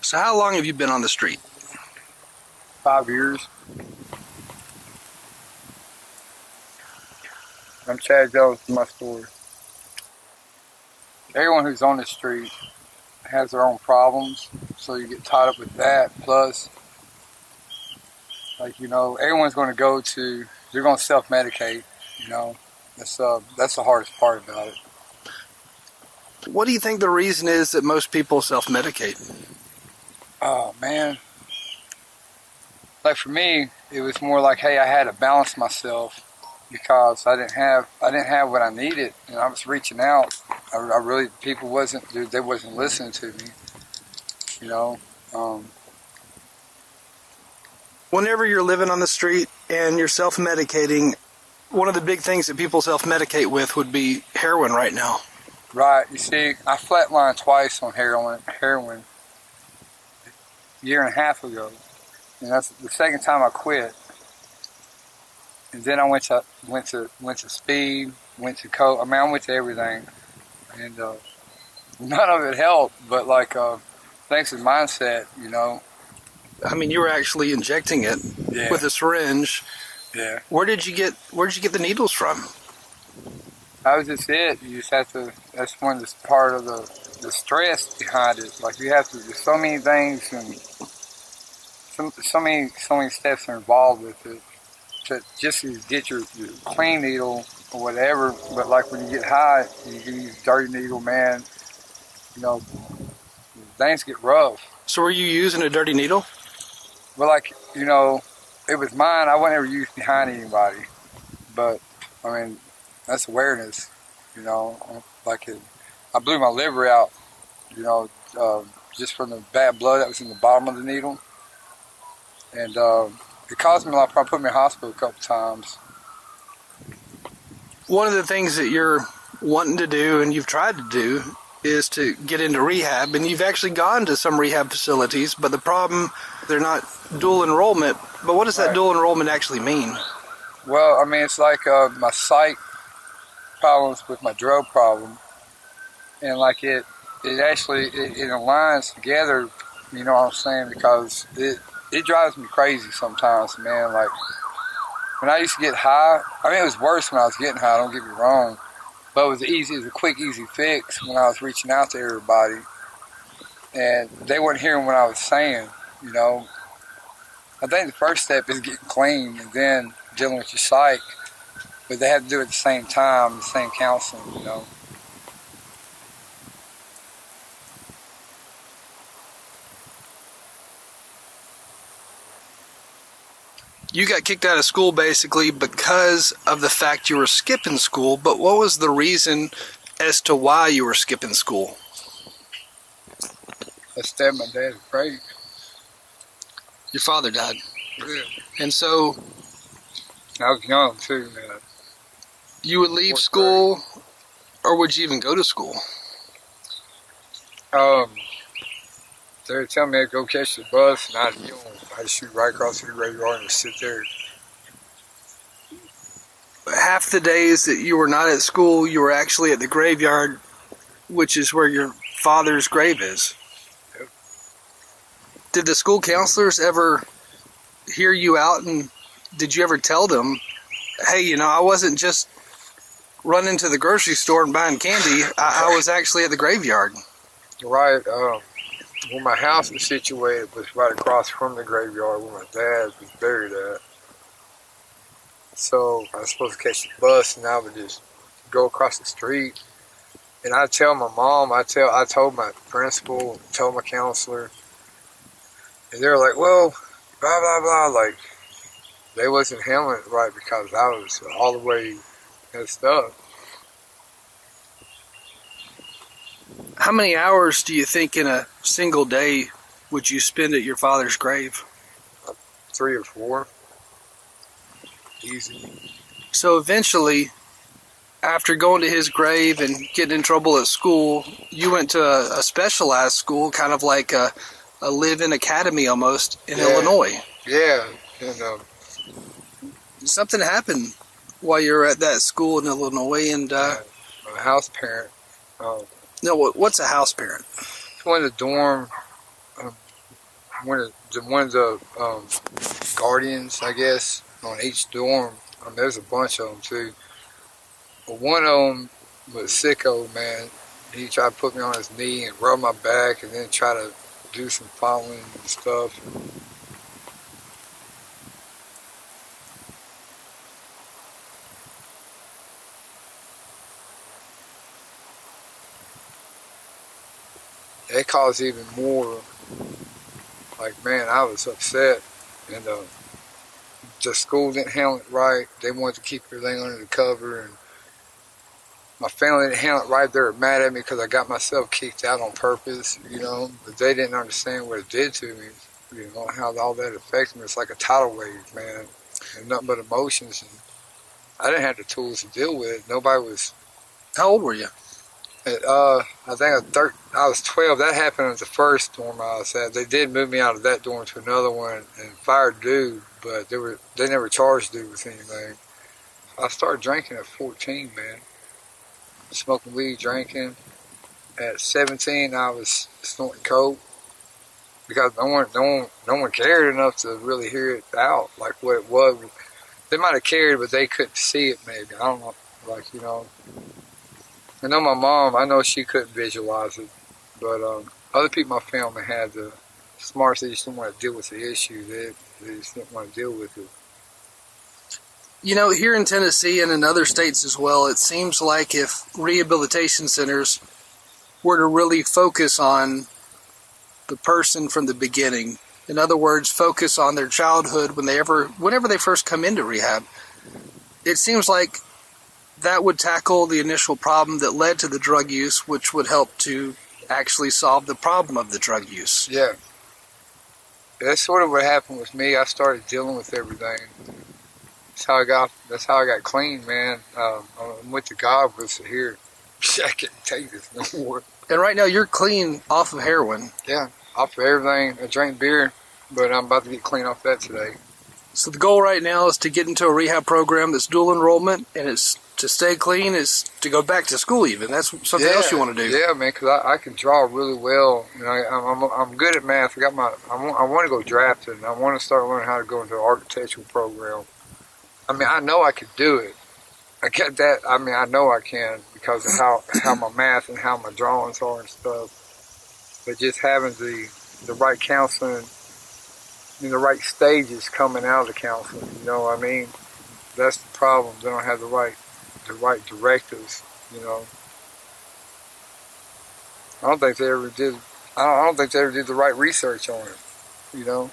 So how long have you been on the street? 5 years. I'm Chad Jones for my story. Everyone who's on the street has their own problems, so you get tied up with that. Plus, everyone's going to they're going to self-medicate. That's the hardest part about it. What do you think the reason is that most people self-medicate? Oh man, like for me, it was more like, hey, I had to balance myself because I didn't have what I needed, and I was reaching out. People wasn't listening to me. Whenever you're living on the street and you're self-medicating, one of the big things that people self-medicate with would be heroin right now. Right. You see, I flatlined twice on heroin a year and a half ago, and that's the second time I quit. And then I went to speed, went to coke. I went to everything, and none of it helped. But thanks to mindset, You were actually injecting it with a syringe. Yeah. Where did you get the needles from? That was just it. You just have to. That's one of the part of the stress behind it. Like you have to. There's so many things and so many steps are involved with it to just get your clean needle or whatever. But like when you get high, you can use dirty needle, man. Things get rough. So were you using a dirty needle? Well, it was mine. I wasn't ever used behind anybody. But that's awareness. I blew my liver out. Just from the bad blood that was in the bottom of the needle. And it caused me a lot of problems. Put me in the hospital a couple times. One of the things that you're wanting to do and you've tried to do is to get into rehab, and you've actually gone to some rehab facilities, but the problem, they're not dual enrollment. But what does that dual enrollment actually mean? Well, it's like my psych problems with my drug problem, and it aligns together, you know what I'm saying, because it drives me crazy sometimes, man. Like when I used to get high, it was worse when I was getting high, don't get me wrong, but it was a quick, easy fix when I was reaching out to everybody, and they weren't hearing what I was saying. I think the first step is getting clean and then dealing with your psych, but they have to do it at the same time, the same counseling, You got kicked out of school basically because of the fact you were skipping school, but what was the reason as to why you were skipping school? I stabbed my dad at grave. Your father died. Yeah. And so I was young too, man. You would leave school, or would you even go to school? They would tell me to go catch the bus, and I'd shoot right across the graveyard and sit there. Half the days that you were not at school, you were actually at the graveyard, which is where your father's grave is. Yep. Did the school counselors ever hear you out, and did you ever tell them, hey, I wasn't just running to the grocery store and buying candy, I was actually at the graveyard? Right. Where my house was situated was right across from the graveyard where my dad was buried at. So I was supposed to catch the bus, and I would just go across the street. And I'd tell my mom, I told my principal, told my counselor, and they were like, well, blah, blah, blah. Like, they wasn't handling it right because I was all the way messed up. How many hours do you think in a single day would you spend at your father's grave? 3 or 4. Easy. So eventually, after going to his grave and getting in trouble at school, you went to a specialized school, kind of like a live-in academy almost, in Illinois. Yeah. And something happened while you were at that school in Illinois, and my house parent. No, what's a house parent? Went to the dorm. one of the guardians, I guess, on each dorm. There's a bunch of them too. But one of them was sicko, man. He tried to put me on his knee and rub my back and then try to do some following and stuff. It caused even more, like, man, I was upset. And the school didn't handle it right. They wanted to keep everything under the cover. And my family didn't handle it right. They were mad at me because I got myself kicked out on purpose, you know. But they didn't understand what it did to me, you know, how all that affected me. It's like a tidal wave, man. And nothing but emotions. And I didn't have the tools to deal with it. Nobody was. How old were you? I think I was 12. That happened at the first dorm I was at. They did move me out of that dorm to another one and fired dude, but they never charged dude with anything. I started drinking at 14, man. Smoking weed, drinking. At 17, I was snorting coke because no one cared enough to really hear it out, like what it was. They might have cared, but they couldn't see it. Maybe I don't know, like, you know. I know my mom. I know she couldn't visualize it, but other people in my family had the smarts. They just didn't want to deal with the issue. They just didn't want to deal with it. You know, here in Tennessee and in other states as well, it seems like if rehabilitation centers were to really focus on the person from the beginning, in other words, focus on their childhood whenever they first come into rehab, it seems like that would tackle the initial problem that led to the drug use, which would help to actually solve the problem of the drug use. Yeah. That's sort of what happened with me. I started dealing with everything. That's how I got clean, man. I went to God with it here. I can't take this no more. And right now you're clean off of heroin. Yeah, off of everything. I drink beer, but I'm about to get clean off that today. So the goal right now is to get into a rehab program that's dual enrollment, and it's to stay clean, is to go back to school even. That's something else you want to do. Yeah, man, because I can draw really well. You know, I'm good at math. I want to go drafted, and I want to start learning how to go into an architectural program. I mean, I know I could do it. I get that. I mean, I know I can because of how my math and how my drawings are and stuff. But just having the right counseling, in the right stages coming out of the counseling, you know what I mean? That's the problem. They don't have the right directives, you know. I don't think they ever did the right research on it, you know.